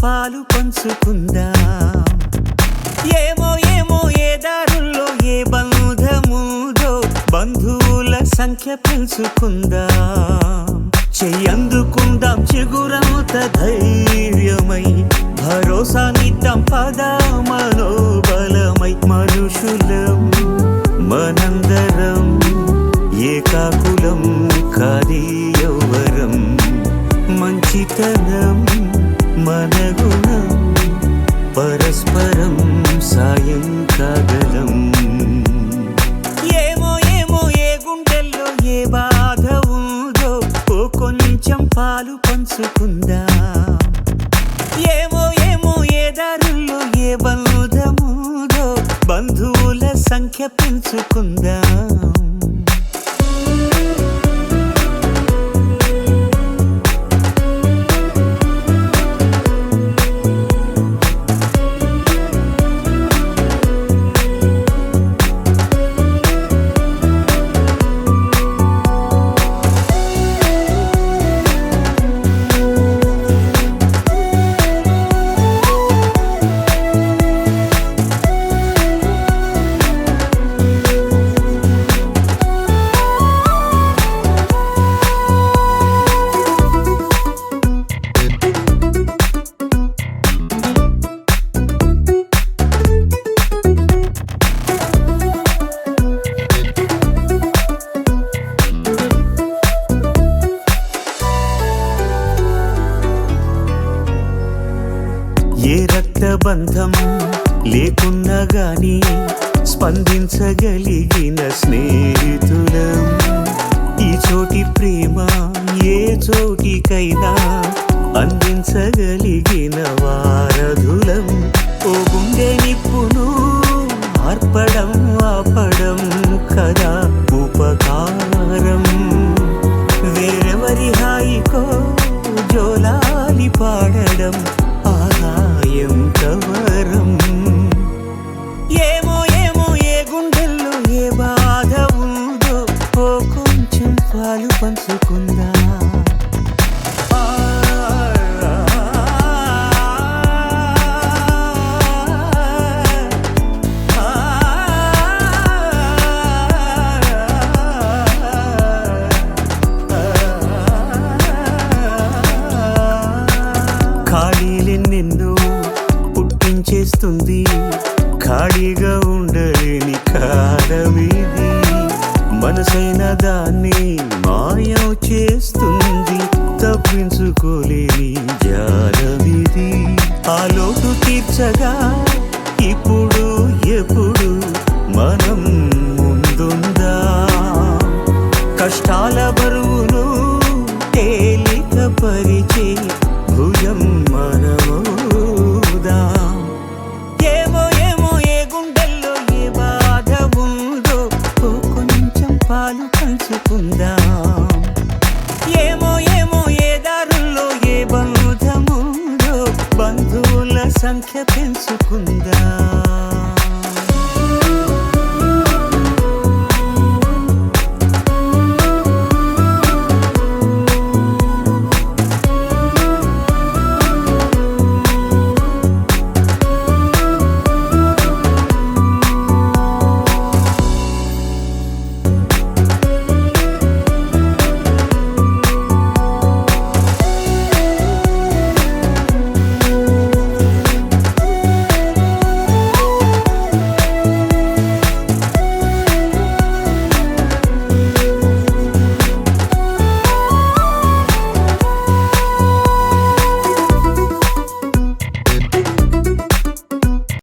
పాలు పంచుకుందాం. ఏమో ఏమో ఏ దారుల్లో ఏ బంధముదో బంధువుల సంఖ్య పెంచుకుందాం. చెయ్యందుకుందాం చిగురంత ధైర్యమై భరోసానిద్దాం పద మనోబలమై. మనుషులం మనందరం ఏకాకులం కాది యౌవరం. మంచితనం మన గుణం పరస్పరం సాయం కాగలం. ఏమో ఏమో ఏ గుండెల్లో ఏ బాధ ఉందో ఓ కొంచెం పాలు పంచుకుందాం. ఏమో ఏమో ఏ దారుల్లో ఏ బంధముదో బంధువుల సంఖ్య పెంచుకుందాం. ఏ రక్తబంధం లేకున్నా గాని స్పందించగలిగిన స్నేహితులం. ఈ చోటి ప్రేమ ఏ చోటికైనా అందించగలిగిన వారధులం. ఓ గుండె నిప్పును ఆర్పడం ఆపడం కదా ఉపకారం. వేరెవరి హాయికో జోలాలి పాడడం ఎంత వరం. ఏమో ఏమో ఏ గుండెల్లో ఏ బాధ ఉందో ఓ కొంచెం పాలు పంచుకుందా. ఖాళీలెన్నెన్నో పుట్టించేస్తుంది ఖాళీగా ఉండలేని కాలమిది. మనసైన దాన్ని మాయం చేస్తుంది తప్పించుకోలేని జాలమిది. ఆ లోటు తీర్చగా ఇప్పుడు ఎప్పుడు